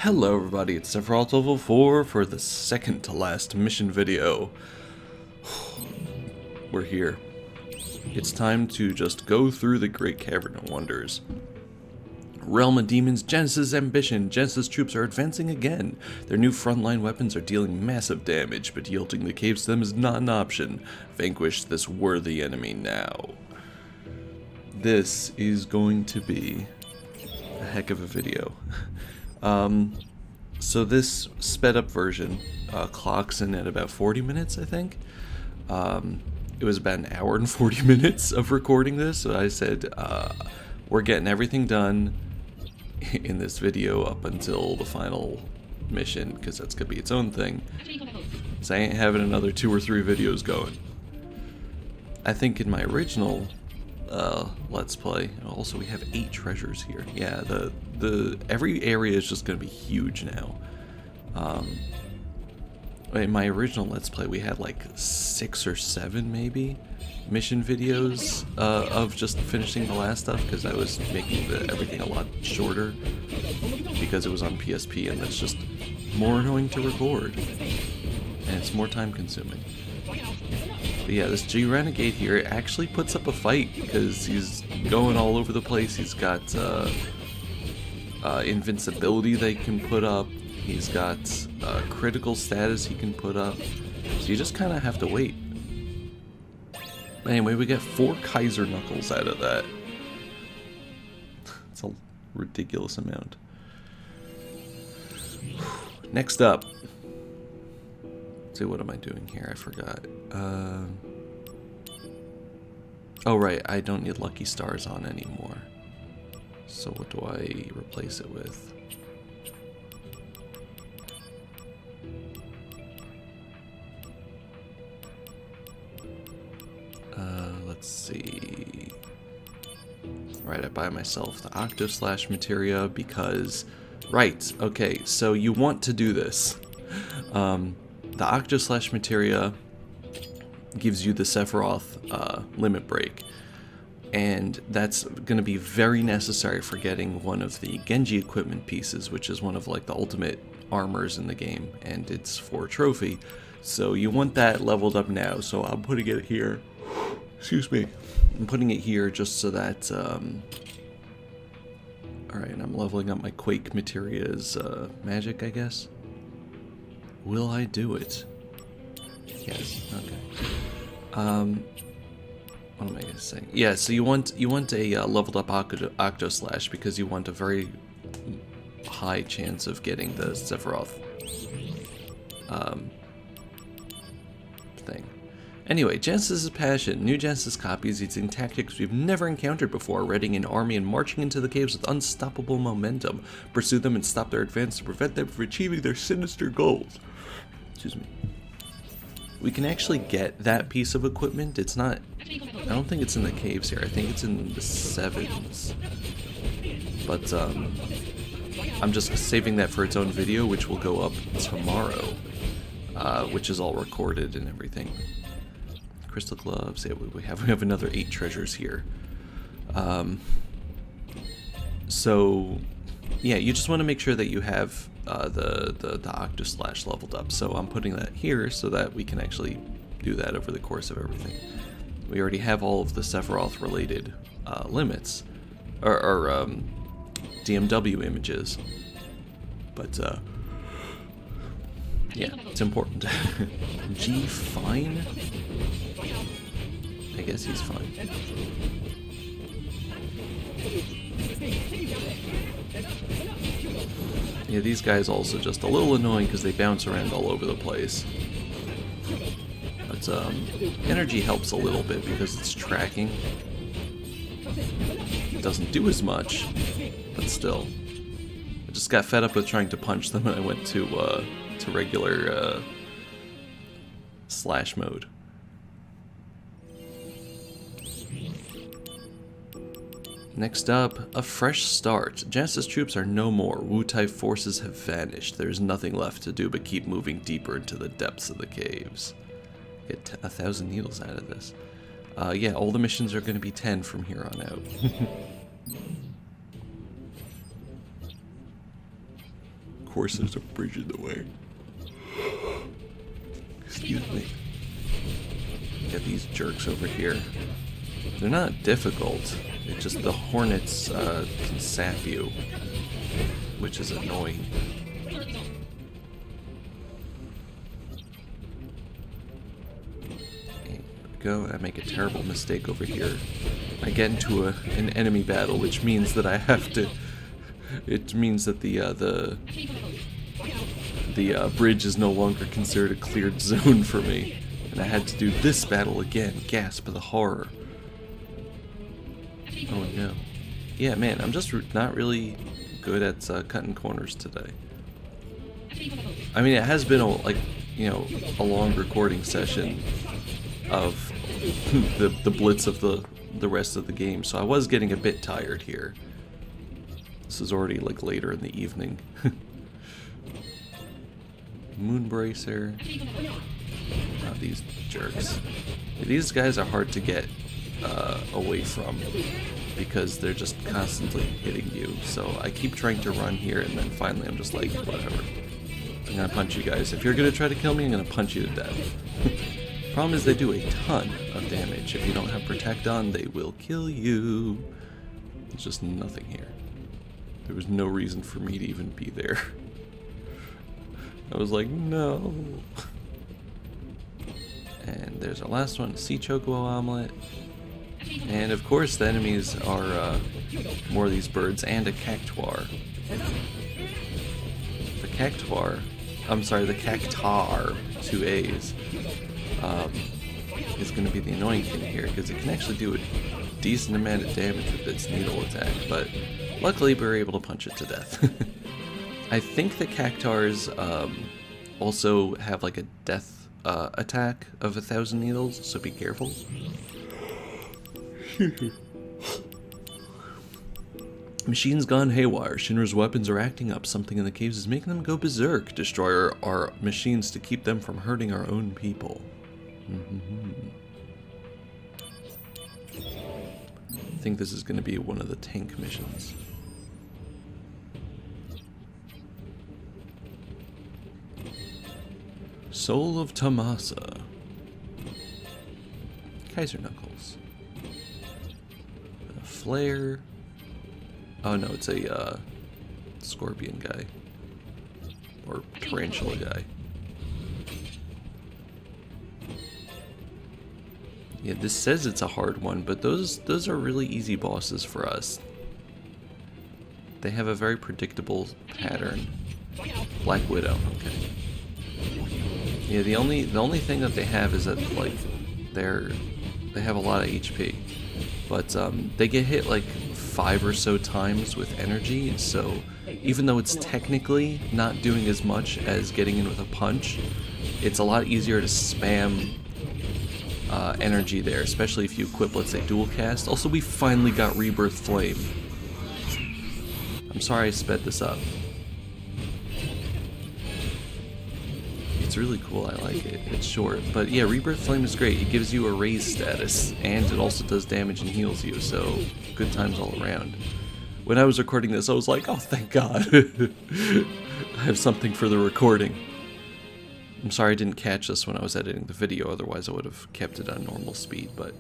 Hello everybody, it's Sephiroth level 4 for the second to last mission video. We're here. It's time to just go through the Great Cavern of Wonders. Realm of Demons, Genesis ambition. Genesis troops are advancing again. Their new frontline weapons are dealing massive damage, but yielding the caves to them is not an option. Vanquish this worthy enemy now. This is going to be a heck of a video. So this sped up version clocks in at about 40 minutes, I think. It was about an hour and 40 minutes of recording this, so I said we're getting everything done in this video up until the final mission, because that's going to be its own thing. So I ain't having another 2 or 3 videos going. I think in my original Let's Play, also we have 8 treasures here. Yeah, every area is just going to be huge now. In my original Let's Play, we had like 6 or 7 maybe mission videos of just finishing the last stuff, because I was making everything a lot shorter because it was on PSP, and that's just more annoying to record and it's more time consuming. But yeah, this G Renegade here actually puts up a fight because he's going all over the place. He's got invincibility they can put up. He's got critical status he can put up. So you just kind of have to wait. Anyway, we get 4 Kaiser Knuckles out of that. It's a ridiculous amount. Next up. Let's see, what am I doing here? I forgot. Oh right, I don't need Lucky Stars on anymore. So what do I replace it with? Let's see. Right, I buy myself the Octo-Slash materia because... Right, okay, so you want to do this. The Octo-Slash materia gives you the Sephiroth limit break, and that's going to be very necessary for getting one of the Genji equipment pieces, which is one of like the ultimate armors in the game, and it's for a trophy. So you want that leveled up now, so I'm putting it here. Excuse me. I'm putting it here just so that, alright, I'm leveling up my Quake materia's magic, I guess. Will I do it? Yes, okay. What am I gonna say? Yeah, so you want a leveled up Octo Slash because you want a very high chance of getting the Sephiroth thing. Anyway, Genesis' passion. New Genesis copies using tactics we've never encountered before, readying an army and marching into the caves with unstoppable momentum. Pursue them and stop their advance to prevent them from achieving their sinister goals. Excuse me. We can actually get that piece of equipment. It's not... I don't think it's in the caves here. I think it's in the 7s. But, I'm just saving that for its own video, which will go up tomorrow. Which is all recorded and everything. Crystal gloves. Yeah, we have another 8 treasures here. So, yeah, you just want to make sure that you have the Octo Slash leveled up. So I'm putting that here so that we can actually do that over the course of everything. We already have all of the Sephiroth related limits, or DMW images, but yeah, it's important. G fine? I guess he's fine. Yeah, these guys also just a little annoying because they bounce around all over the place. But energy helps a little bit because it's tracking. It doesn't do as much, but still. I just got fed up with trying to punch them and I went to regular slash mode. Next up, a fresh start. Genesis troops are no more. Wu-Tai forces have vanished. There's nothing left to do but keep moving deeper into the depths of the caves. Get 1,000 needles out of this. Yeah, all the missions are going to be 10 from here on out. course there's a bridge in the way. Excuse me. Got these jerks over here. They're not difficult. It's just the hornets can sap you, which is annoying. Go. I make a terrible mistake over here. I get into an enemy battle, which means that I have to. It means that the bridge is no longer considered a cleared zone for me, and I had to do this battle again. Gasp! The horror. Oh no. Yeah, man. I'm just not really good at cutting corners today. I mean, it has been a long recording session of the blitz of the rest of the game, so I was getting a bit tired here. This is already like later in the evening. Moonbracer. Oh, these jerks. These guys are hard to get away from because they're just constantly hitting you. So I keep trying to run here, and then finally I'm just like, whatever. I'm gonna punch you guys. If you're gonna try to kill me, I'm gonna punch you to death. Problem is they do a ton of damage. If you don't have Protect on, they will kill you. There's just nothing here. There was no reason for me to even be there. I was like, no. And there's our last one, Sea Chocobo Omelet. And of course the enemies are more of these birds and a cactuar. The cactuar, I'm sorry, the cactar, 2 A's, is going to be the annoying thing here, because it can actually do a decent amount of damage with its needle attack, but luckily we were able to punch it to death. I think the cactars also have like a death attack of 1,000 needles, so be careful. Machines gone haywire. Shinra's weapons are acting up. Something in the caves is making them go berserk. Destroy our machines to keep them from hurting our own people. I think this is going to be one of the tank missions. Soul of Tamasa. Kaiser Knuckles. A flare. Oh no, it's a scorpion guy. Or tarantula guy. Yeah, this says it's a hard one, but those are really easy bosses for us. They have a very predictable pattern. Black Widow, okay. Yeah, the only thing that they have is that like they have a lot of HP, but they get hit like 5 or so times with energy, so even though it's technically not doing as much as getting in with a punch, it's a lot easier to spam energy there, especially if you equip, let's say, dual cast. Also, we finally got Rebirth Flame. I'm sorry I sped this up. It's really cool, I like it. It's short, but yeah, Rebirth Flame is great. It gives you a raise status, and it also does damage and heals you, so good times all around. When I was recording this, I was like, oh, thank God. I have something for the recording. I'm sorry I didn't catch this when I was editing the video, otherwise I would have kept it on normal speed, but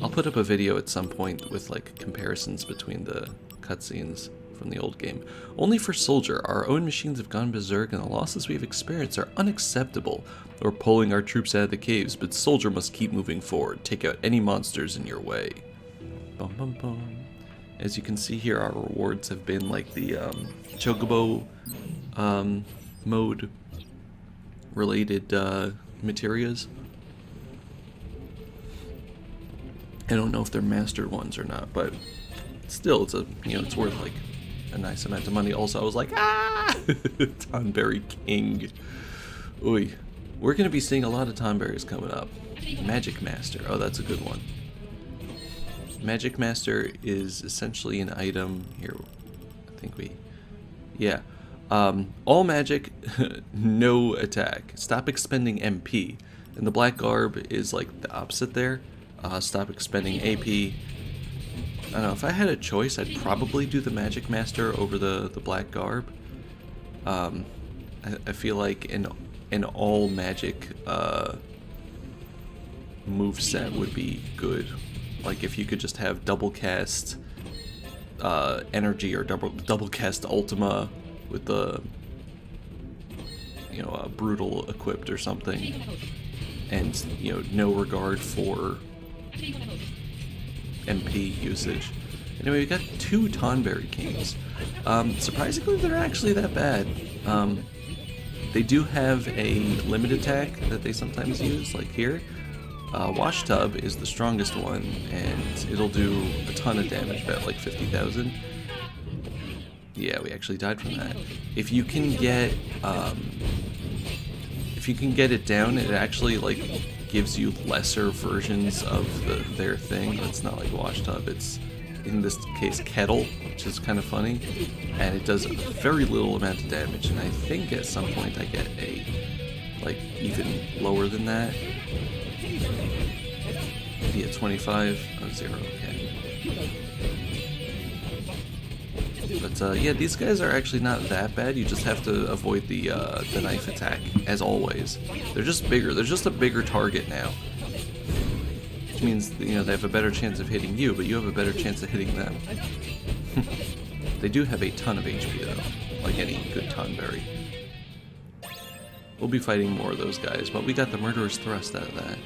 I'll put up a video at some point with like comparisons between the cutscenes from the old game. Only for Soldier, our own machines have gone berserk and the losses we've experienced are unacceptable. We're pulling our troops out of the caves, but Soldier must keep moving forward. Take out any monsters in your way. Bum bum bum. As you can see here, our rewards have been like the Chocobo mode related materials. I don't know if they're mastered ones or not, but still, it's it's worth like a nice amount of money. Also, I was like, ah, Tonberry King. Oy, we're gonna be seeing a lot of Tonberries coming up. Magic Master. Oh, that's a good one. Magic Master is essentially an item here. I think yeah. All magic, no attack. Stop expending MP. And the black garb is like the opposite there. Stop expending AP. I don't know, if I had a choice, I'd probably do the Magic Master over the black garb. I feel like an all magic move set would be good. Like if you could just have double cast energy or double cast Ultima with the brutal equipped or something, and no regard for MP usage. Anyway, we got 2 Tonberry Kings. Surprisingly, they're actually that bad. They do have a limit attack that they sometimes use, like here. Wash Tub is the strongest one, and it'll do a ton of damage, about like 50,000. Yeah, we actually died from that. If you can get it down, it actually like gives you lesser versions of their thing. It's not like Wash Tub, it's in this case Kettle, which is kind of funny, and it does a very little amount of damage, and I think at some point I get a like even lower than that. Maybe at 25, 0, okay. But yeah, these guys are actually not that bad. You just have to avoid the knife attack, as always. They're just bigger. They're just a bigger target now. Which means, they have a better chance of hitting you, but you have a better chance of hitting them. They do have a ton of HP, though, like any good Tonberry. We'll be fighting more of those guys, but we got the Murderer's Thrust out of that.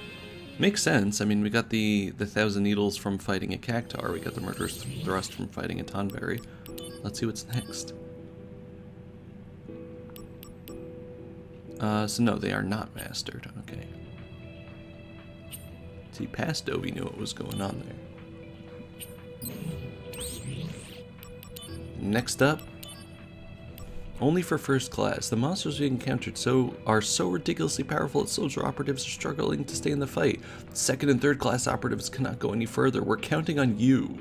Makes sense. I mean, we got the 1,000 Needles from fighting a Cactuar. We got the Murderer's Thrust from fighting a Tonberry. Let's see what's next. So no, they are not mastered. Okay. See, past Dovey knew what was going on there. Next up, only for first class. The monsters we encountered are so ridiculously powerful that soldier operatives are struggling to stay in the fight. Second and third class operatives cannot go any further. We're counting on you.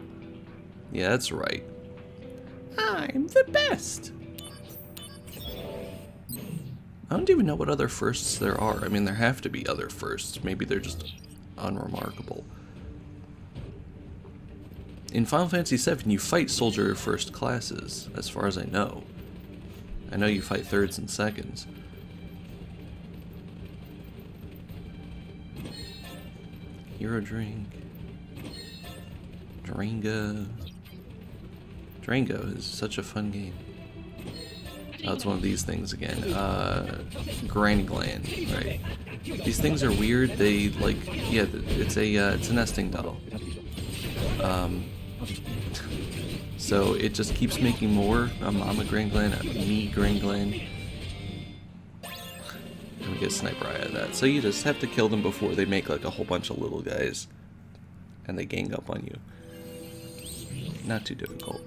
Yeah, that's right. I'm the best. I don't even know what other firsts there are. I mean, there have to be other firsts. Maybe they're just unremarkable. In Final Fantasy VII, you fight soldier first classes, as far as I know. I know you fight thirds and seconds. Hero Drink. Drango. Drango is such a fun game. Oh, it's one of these things again. Granny Gland, right. These things are weird. They, like, yeah, it's a nesting doll. So it just keeps making more. A Mama Grand Gland, a Me Grand Gland. And we get Sniper Eye out of that. So you just have to kill them before they make like a whole bunch of little guys. And they gang up on you. Not too difficult.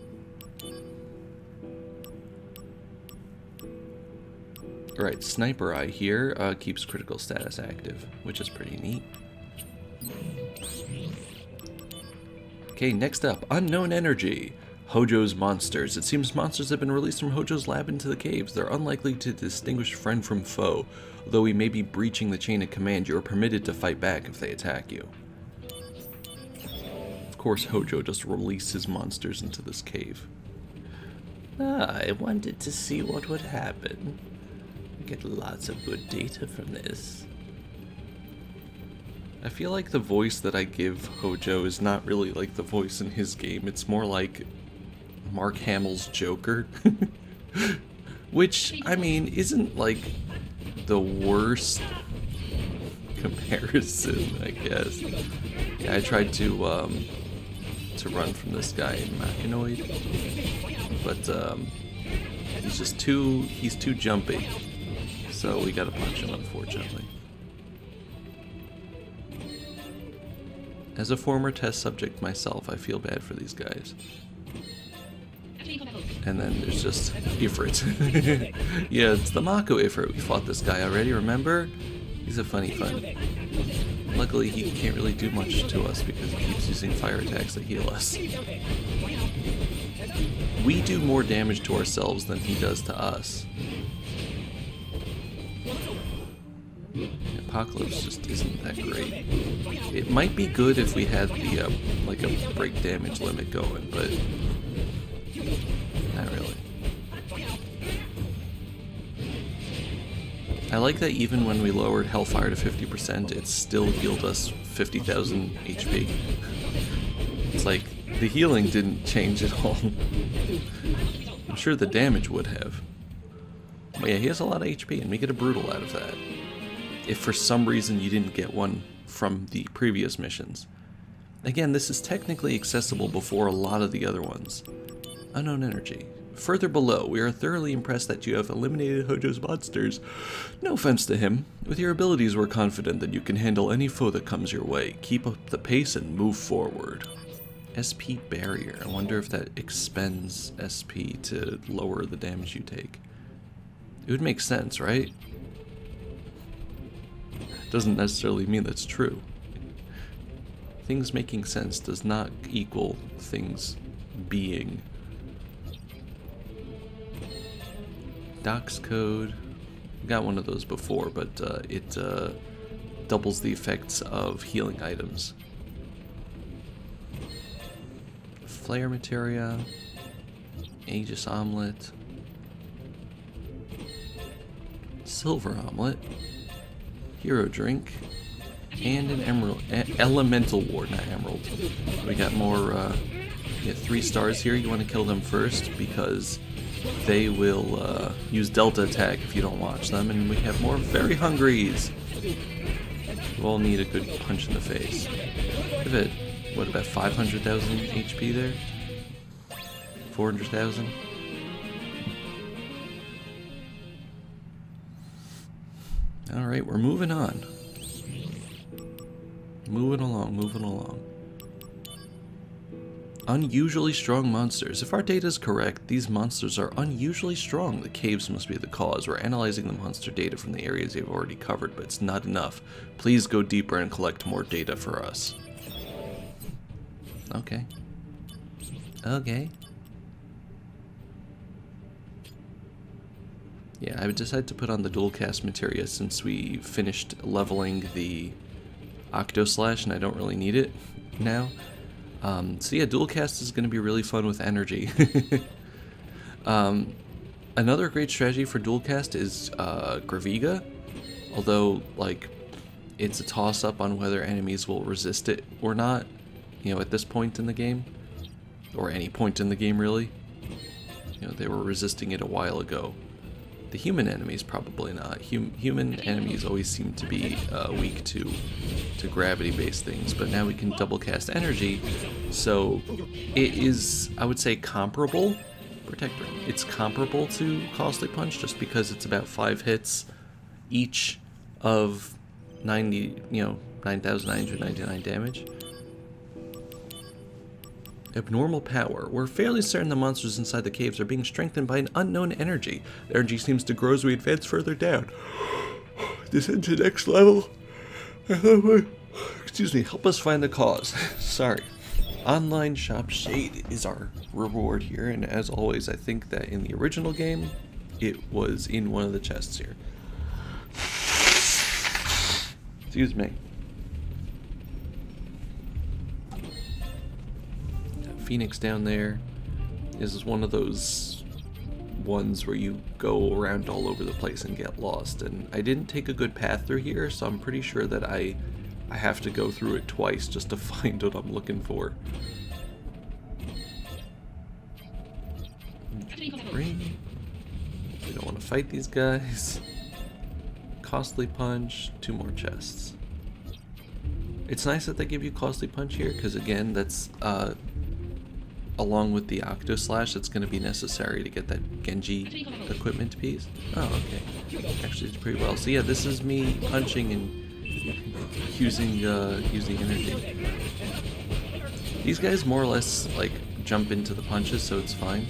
Alright, Sniper Eye here keeps critical status active, which is pretty neat. Okay, next up, Unknown Energy. Hojo's monsters. It seems monsters have been released from Hojo's lab into the caves. They're unlikely to distinguish friend from foe. Although we may be breaching the chain of command, you are permitted to fight back if they attack you. Of course, Hojo just released his monsters into this cave. I wanted to see what would happen. Get lots of good data from this. I feel like the voice that I give Hojo is not really like the voice in his game. It's more like Mark Hamill's Joker. Which, I mean, isn't like the worst comparison, I guess. Yeah, I tried to run from this guy in Machinoid, but he's too jumpy. So we gotta punch him, unfortunately. As a former test subject myself, I feel bad for these guys. And then there's just Ifrit. Yeah, it's the Mako Ifrit. We fought this guy already, remember? He's a funny fun. Luckily, he can't really do much to us because he keeps using fire attacks to heal us. We do more damage to ourselves than he does to us. Apocalypse just isn't that great. It might be good if we had the like a break damage limit going, but not really. I like that even when we lowered Hellfire to 50%, it still healed us 50,000 HP. It's like, the healing didn't change at all. I'm sure the damage would have. But yeah, he has a lot of HP, and we get a Brutal out of that. If for some reason you didn't get one from the previous missions. Again, this is technically accessible before a lot of the other ones. Unknown Energy. Further below, we are thoroughly impressed that you have eliminated Hojo's monsters. No offense to him. With your abilities, we're confident that you can handle any foe that comes your way. Keep up the pace and move forward. SP Barrier. I wonder if that expends SP to lower the damage you take. It would make sense, right? Doesn't necessarily mean that's true. Things making sense does not equal things being. Docs code. Got one of those before, but it doubles the effects of healing items. Flare materia. Aegis omelet. Silver omelet. Hero drink. And an emerald. Elemental ward, not emerald. We got more. We got 3 stars here. You want to kill them first because they will use Delta attack if you don't watch them, and we have more very hungries. You all need a good punch in the face. Give it, what, about 500,000 HP there? 400,000? Alright, we're moving on. Moving along, moving along. Unusually strong monsters. If our data is correct, these monsters are unusually strong. The caves must be the cause. We're analyzing the monster data from the areas you've already covered, but it's not enough. Please go deeper and collect more data for us. Okay. Okay. Yeah, I would decide to put on the dual cast materia since we finished leveling the Octoslash and I don't really need it now. So yeah, dual cast is going to be really fun with energy. Another great strategy for dual cast is Graviga, although like it's a toss-up on whether enemies will resist it or not, you know, at this point in the game, or any point in the game really. You know, they were resisting it a while ago. The human enemies probably not. Human enemies always seem to be weak to gravity-based things, but now we can double cast energy, so it is, I would say, comparable. Protector. It's comparable to Costly Punch just because it's about 5 hits each of 9,999 damage. Abnormal power. We're fairly certain the monsters inside the caves are being strengthened by an unknown energy. The energy seems to grow as we advance further down. Descend to the next level. Excuse me, help us find the cause. Sorry. Online Shop Shade is our reward here, and as always, I think that in the original game, it was in one of the chests here. Excuse me. Phoenix down there. This is one of those ones where you go around all over the place and get lost, and I didn't take a good path through here, so I'm pretty sure that I have to go through it twice just to find what I'm looking for. Ring. We don't want to fight these guys. Costly Punch, 2 more chests. It's nice that they give you Costly Punch here, because again, that's along with the Octoslash, it's going to be necessary to get that Genji equipment piece. Oh, okay. Actually, it's pretty well. So yeah, this is me punching and using energy. These guys more or less like jump into the punches, so it's fine.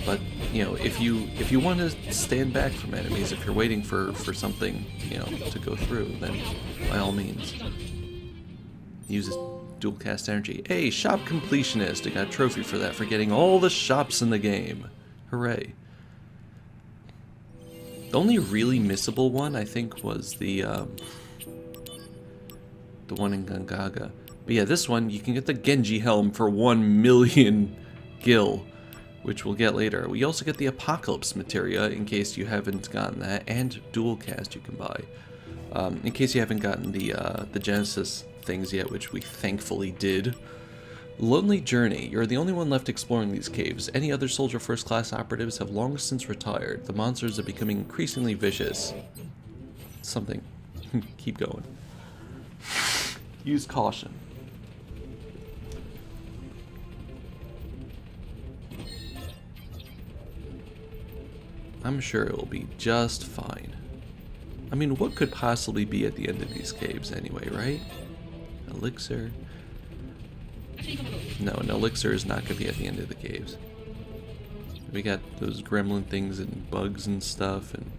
But you know, if you want to stand back from enemies, if you're waiting for something, you know, to go through, then by all means use it. Dual cast energy. Hey, shop completionist. I got a trophy for that, for getting all the shops in the game. Hooray. The only really missable one, I think, was the one in Gangaga. But yeah, this one, you can get the Genji helm for 1 million gil. which we'll get later. We also get the Apocalypse materia, in case you haven't gotten that, and Dual Cast you can buy. In case you haven't gotten the Genesis things yet, which we thankfully did. Lonely Journey. You're the only one left exploring these caves. Any other Soldier First Class operatives have long since retired. The monsters are becoming increasingly vicious. Something. Keep going. Use caution. I'm sure it will be just fine. I mean, what could possibly be at the end of these caves anyway, right? Elixir. No, an elixir is not going to be at the end of the caves. We got those gremlin things and bugs and stuff, and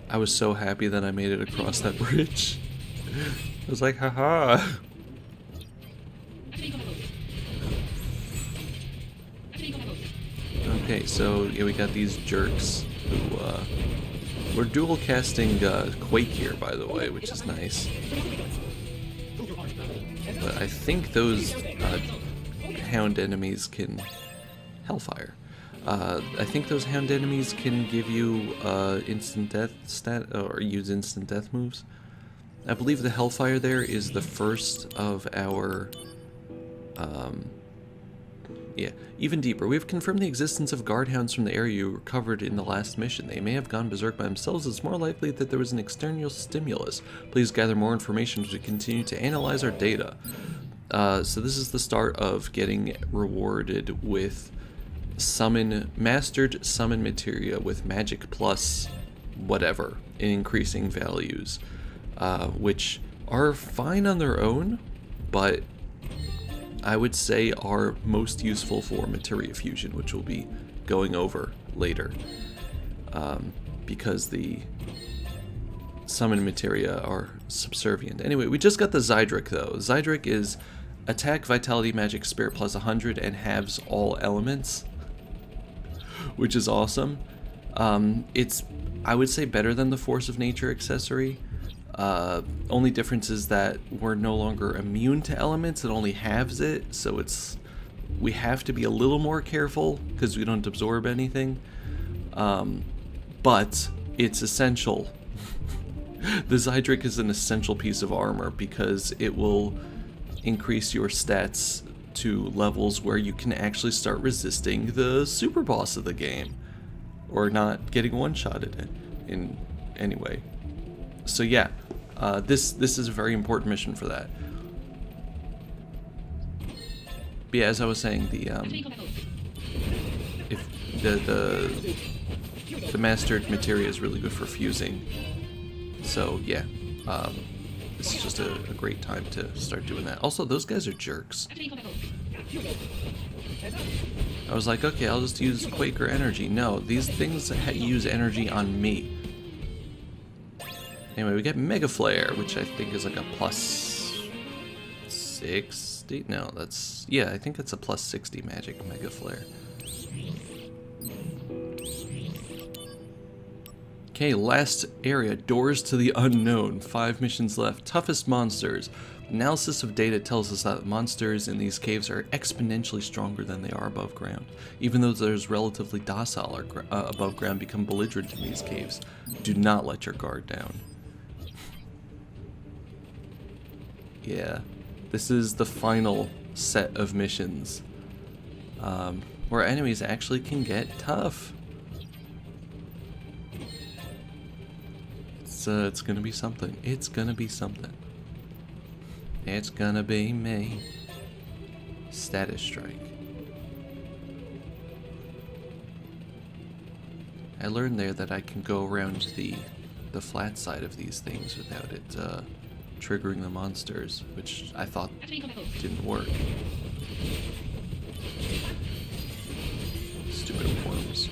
I was so happy that I made it across that bridge. I was like, haha. Okay, so yeah, we got these jerks who, we're dual casting Quake here, by the way, which is nice. But I think those hound enemies can... Hellfire. I think those hound enemies can give you instant death stat, or use instant death moves. I believe the Hellfire there is the first of our... yeah, even deeper. We have confirmed the existence of guardhounds from the area you recovered in the last mission. They may have gone berserk by themselves. It's more likely that there was an external stimulus. Please gather more information as we continue to analyze our data. So this is the start of getting rewarded with mastered summon materia with magic plus whatever in increasing values, which are fine on their own, but I would say are most useful for materia fusion, which we'll be going over later, because the summon materia are subservient. Anyway, we just got the Zydric though. Zydric is attack, vitality, magic, spirit plus 100 and halves all elements, which is awesome. It's, I would say, better than the Force of Nature accessory. Only difference is that we're no longer immune to elements, it only halves it, so we have to be a little more careful because we don't absorb anything. But it's essential. The Zydric is an essential piece of armor because it will increase your stats to levels where you can actually start resisting the super boss of the game, or not getting one-shotted in any way. So yeah, this is a very important mission for that. But yeah, as I was saying, the mastered materia is really good for fusing. So yeah, this is just a great time to start doing that. Also, those guys are jerks. I was like, okay, I'll just use Quaker energy. No, these things use energy on me. Anyway, we get Mega Flare, which I think is like a plus 60. No, that's, yeah, I think it's a plus 60 magic Mega Flare. Okay, last area, Doors to the Unknown. 5 missions left. Toughest monsters. Analysis of data tells us that monsters in these caves are exponentially stronger than they are above ground. Even though there's relatively docile or above ground, become belligerent in these caves. Do not let your guard down. Yeah, this is the final set of missions where enemies actually can get tough. It's gonna be something. It's gonna be something. It's gonna be me. Status strike. I learned there that I can go around the flat side of these things without it triggering the monsters, which I thought didn't work. Stupid worms.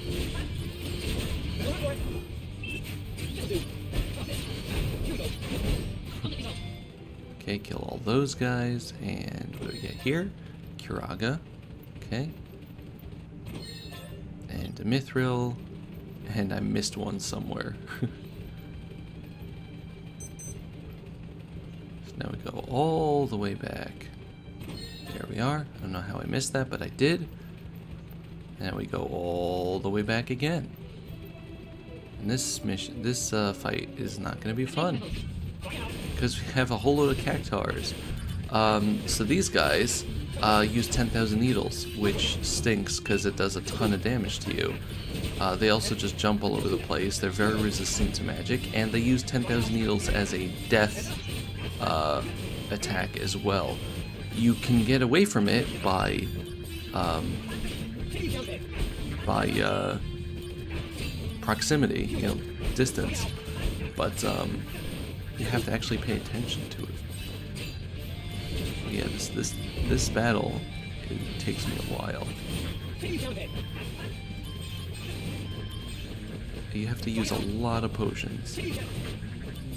Okay, kill all those guys, and what do we get here? Kiraga, okay. And a Mithril, and I missed one somewhere. So now we go all the way back. There we are. I don't know how I missed that, but I did. And we go all the way back again. And this mission, this fight is not going to be fun. Because we have a whole load of cactars. So these guys use 10,000 needles, which stinks because it does a ton of damage to you. They also just jump all over the place. They're very resistant to magic, and they use 10,000 needles as a death attack as well. You can get away from it by proximity, you know, distance, but you have to actually pay attention to it. Yeah, this battle, it takes me a while. You have to use a lot of potions.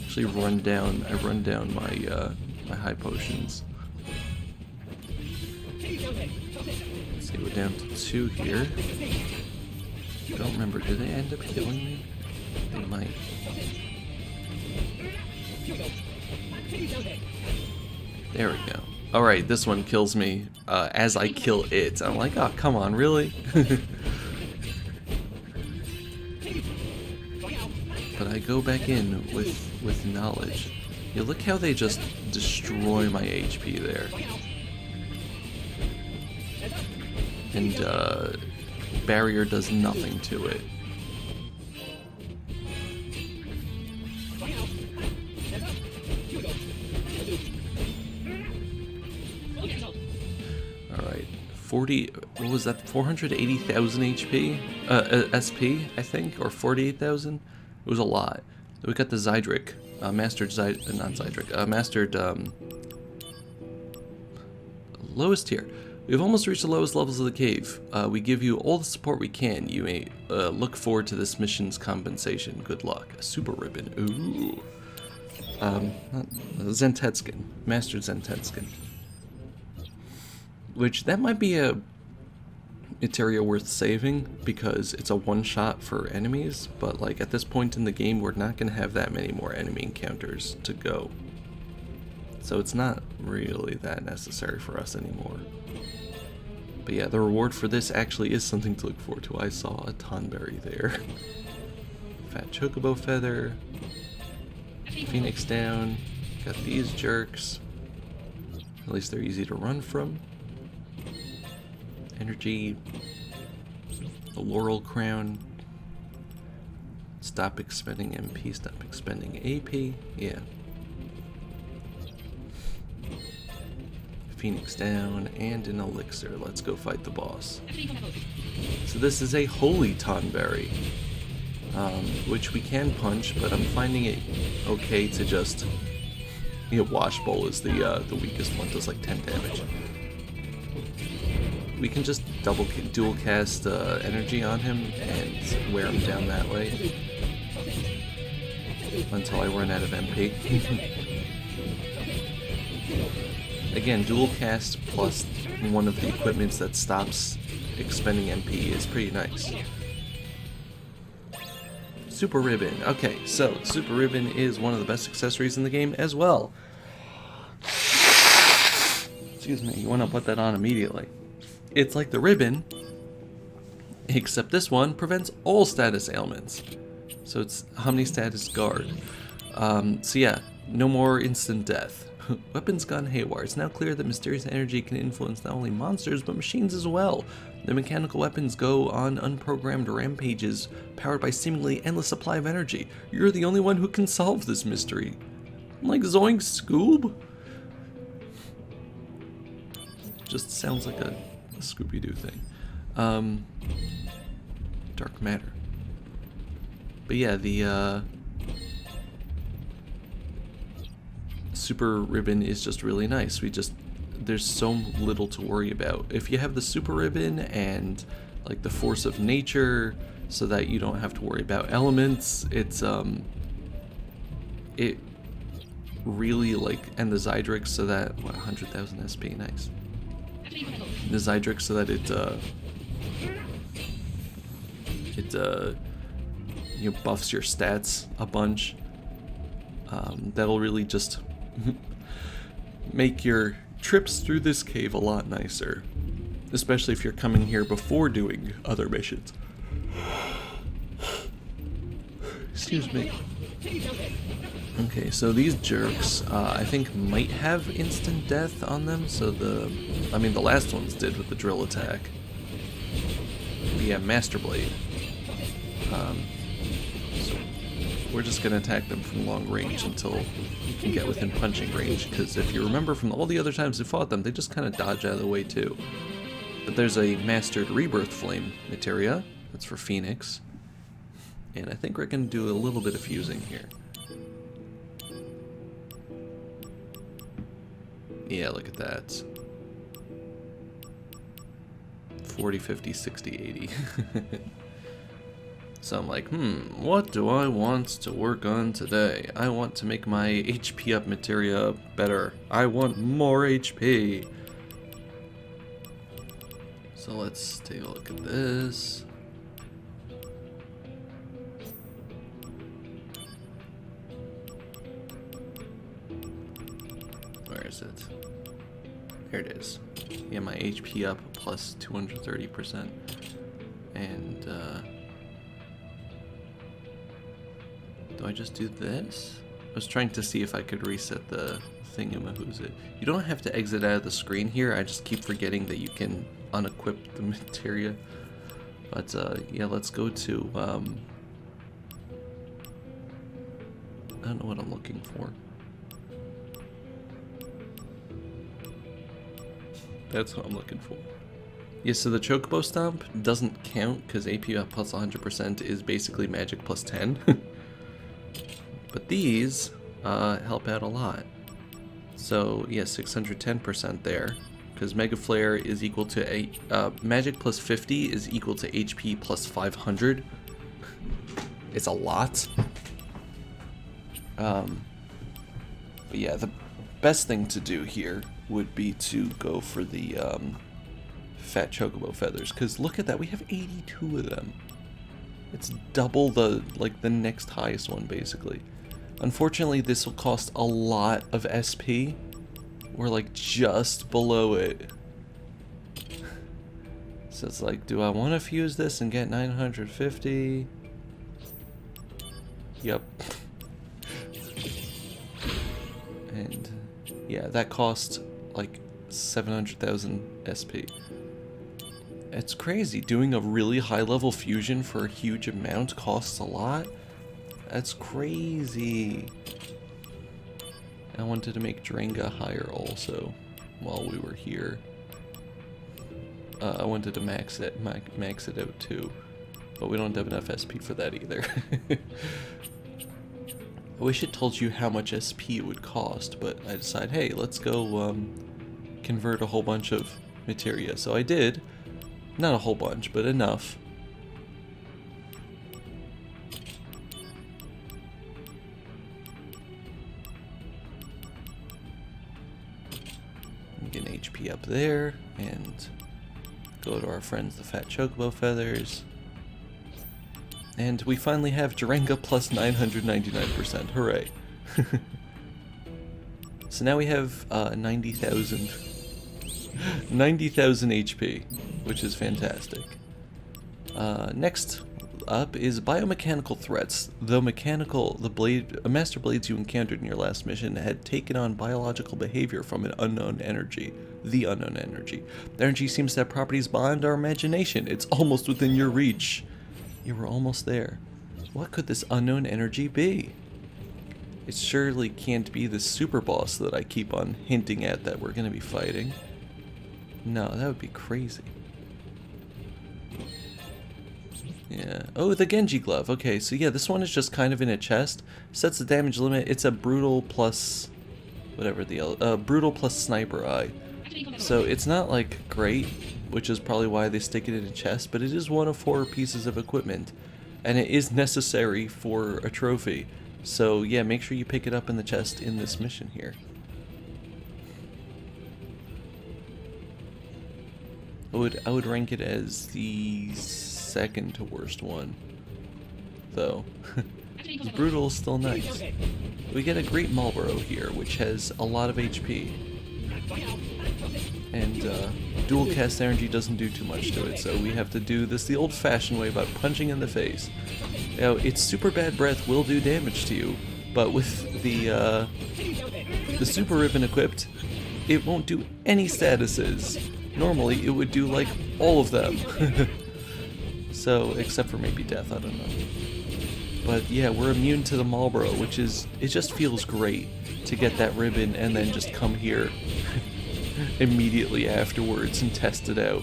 Actually, I run down my my high potions. Let's see, we're down to 2 here. I don't remember, do they end up killing me? They might. There we go. Alright, this one kills me as I kill it. I'm like, oh, come on, really? But I go back in with knowledge. You look how they just destroy my HP there. And barrier does nothing to it. Alright, 40, what was that, 480,000 HP? SP, I think, or 48,000? It was a lot. We got the Zydric, mastered lowest tier. We've almost reached the lowest levels of the cave. We give you all the support we can. You may look forward to this mission's compensation. Good luck. A super ribbon. Ooh. Zentetskin. Mastered Zentetskin. Which, that might be a materia worth saving, because it's a one-shot for enemies, but like at this point in the game, we're not going to have that many more enemy encounters to go. So it's not really that necessary for us anymore. But yeah, the reward for this actually is something to look forward to. I saw a tonberry there. Fat chocobo feather. Phoenix down. Got these jerks. At least they're easy to run from. Energy. The laurel crown. Stop expending MP, stop expending AP. Yeah. Phoenix down, and an elixir. Let's go fight the boss. So this is a holy tonberry, which we can punch, but I'm finding it okay to just, you know, Wash Bowl is the weakest one, does like 10 damage. We can just dual cast energy on him and wear him down that way until I run out of MP. Again, dual cast plus one of the equipments that stops expending MP is pretty nice. Super Ribbon. Okay, so Super Ribbon is one of the best accessories in the game as well. Excuse me, you want to put that on immediately. It's like the ribbon, except this one prevents all status ailments. So it's Omni Status Guard. So yeah, no more instant death. Weapons gone haywire. It's now clear that mysterious energy can influence not only monsters, but machines as well. The mechanical weapons go on unprogrammed rampages, powered by seemingly endless supply of energy. You're the only one who can solve this mystery. Like Zoink Scoob? Just sounds like a Scooby-Doo thing. Dark matter. But yeah, the Super Ribbon is just really nice. There's so little to worry about. If you have the Super Ribbon and like the force of nature, so that you don't have to worry about elements, it's it really like, and the Zydric, so that, what, 100,000 SP, nice. The Zydric, so that it you know, buffs your stats a bunch. That'll really just make your trips through this cave a lot nicer. especially if you're coming here before doing other missions. Excuse me. Okay, so these jerks, I think might have instant death on them, so the last ones did with the drill attack. But yeah, Master Blade. So we're just gonna attack them from long range until we can get within punching range, because if you remember from all the other times we fought them, they just kind of dodge out of the way too. But there's a Mastered Rebirth Flame materia, that's for Phoenix. And I think we're gonna do a little bit of fusing here. Yeah, look at that. 40, 50, 60, 80. So I'm like, what do I want to work on today? I want to make my HP up materia better. I want more HP. So let's take a look at this. Where is it? Here it is. Yeah, my HP up plus 230%. And, do I just do this? I was trying to see if I could reset the thingamahoozy. You don't have to exit out of the screen here. I just keep forgetting that you can unequip the materia. But, yeah, let's go to, I don't know what I'm looking for. That's what I'm looking for. Yeah, so the Chocobo Stomp doesn't count because AP up plus 100% is basically magic plus 10. But these help out a lot. So yeah, 610% there, because Mega Flare is equal to magic plus 50 is equal to HP plus 500. It's a lot. But yeah, the best thing to do here would be to go for the Fat Chocobo Feathers, because look at that, we have 82 of them. It's double the next highest one basically. Unfortunately, this will cost a lot of SP. We're like just below it. So it's like, do I want to fuse this and get 950? Yep. And yeah, that cost like 700,000 SP. It's crazy. Doing a really high level fusion for a huge amount costs a lot. That's crazy. I wanted to make Drenga higher also while we were here. I wanted to max it out too, but we don't have enough SP for that either. I wish it told you how much SP it would cost, but I decided, hey, let's go convert a whole bunch of materia. So I did. Not a whole bunch, but enough. Get an HP up there, and go to our friends the Fat Chocobo Feathers. And we finally have Drenga plus 999%. Hooray. So now we have 90,000 HP, which is fantastic. Next up is Biomechanical Threats. The Master Blades you encountered in your last mission had taken on biological behavior from an unknown energy. The unknown energy. The energy seems to have properties beyond our imagination. It's almost within your reach. You were almost there. What could this unknown energy be? It surely can't be the super boss that I keep on hinting at that we're going to be fighting. No, that would be crazy. Yeah. Oh, the Genji Glove. Okay, so yeah, this one is just kind of in a chest. Sets the damage limit. It's a brutal plus whatever the brutal plus sniper eye. So it's not like great, which is probably why they stick it in a chest, but it is one of 4 pieces of equipment, and it is necessary for a trophy. So yeah, make sure you pick it up in the chest in this mission here. I would rank it as the second to worst one, though. Brutal is still nice. We get a Great Marlboro here, which has a lot of HP. And dual cast energy doesn't do too much to it, so we have to do this the old-fashioned way by punching in the face. Now, its super bad breath will do damage to you, but with the super ribbon equipped, it won't do any statuses. Normally, it would do like all of them. So, except for maybe death, I don't know. But yeah, we're immune to the Marlboro, which is, it just feels great to get that ribbon and then just come here immediately afterwards and test it out.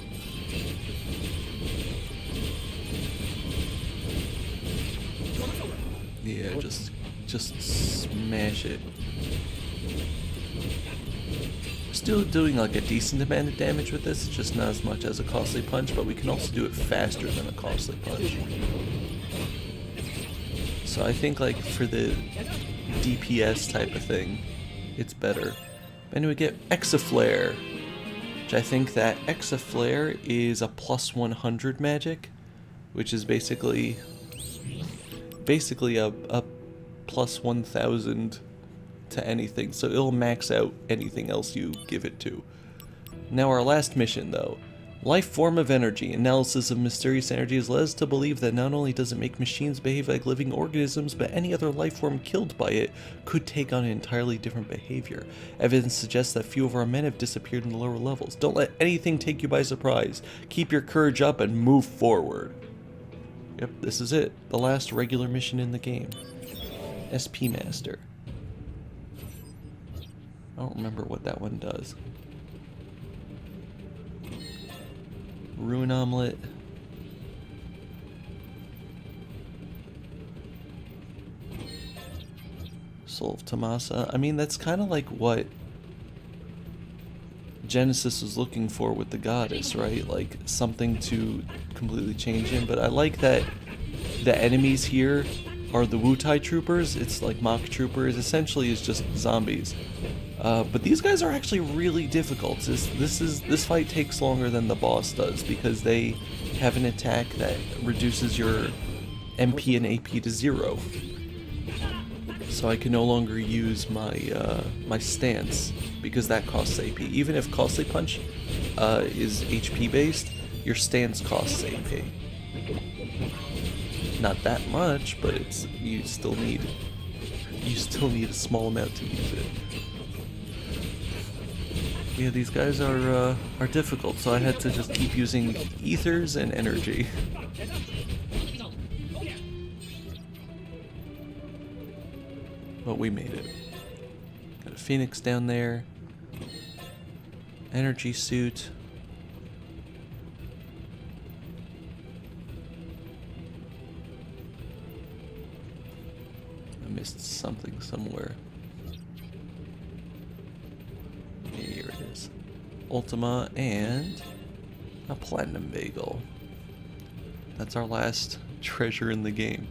Yeah, just smash it. Still doing like a decent amount of damage with this, it's just not as much as a costly punch, but we can also do it faster than a costly punch. So I think like for the DPS type of thing, it's better. Then we get Exaflare, which I think that Exaflare is a plus 100 magic, which is basically a plus 1000 to anything, so it'll max out anything else you give it to. Now our last mission though. Life form of energy. Analysis of mysterious energy has led us to believe that not only does it make machines behave like living organisms, but any other life form killed by it could take on an entirely different behavior. Evidence suggests that few of our men have disappeared in the lower levels. Don't let anything take you by surprise. Keep your courage up and move forward. Yep, this is it. The last regular mission in the game. SP Master. I don't remember what that one does. Ruin Omelet. Soul of Tomasa. I mean, that's kind of like what Genesis was looking for with the goddess, right? Like something to completely change him. But I like that the enemies here are the Wutai troopers. It's like mock troopers. Essentially, it's just zombies. But these guys are actually really difficult. This fight takes longer than the boss does because they have an attack that reduces your MP and AP to 0. So I can no longer use my my stance because that costs AP. Even if Costly Punch is HP based, your stance costs AP. Not that much, but it's you still need a small amount to use it. Yeah, these guys are difficult, so I had to just keep using ethers and energy. But we made it. Got a phoenix down there. Energy suit. I missed something somewhere. Here it is. Ultima and a platinum bagel. That's our last treasure in the game.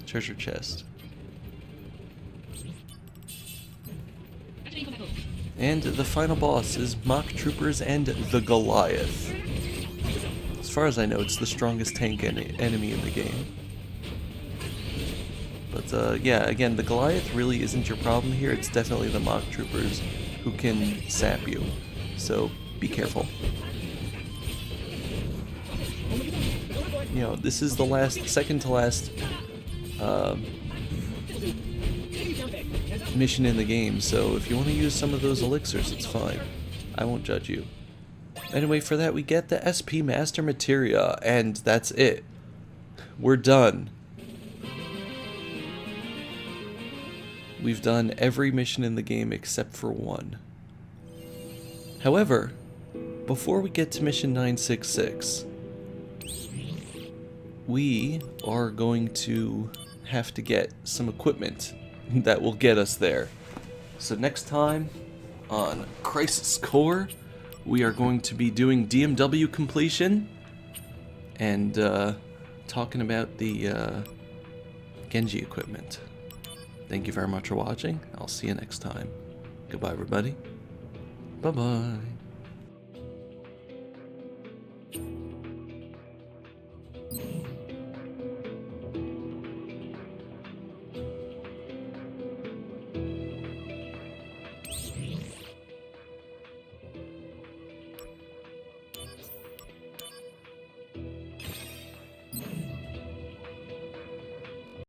Treasure chest. And the final boss is Mock Troopers and the Goliath. As far as I know, it's the strongest tank enemy in the game. But yeah, again, the Goliath really isn't your problem here. It's definitely the Mock Troopers who can sap you. So be careful. You know, this is the second to last mission in the game, so if you want to use some of those elixirs, it's fine. I won't judge you. Anyway, for that we get the SP Master Materia, and that's it. We're done. We've done every mission in the game except for one. However, before we get to mission 966, we are going to have to get some equipment that will get us there. So next time on Crisis Core, we are going to be doing DMW completion and talking about the Genji equipment. Thank you very much for watching. I'll see you next time. Goodbye, everybody. Bye-bye.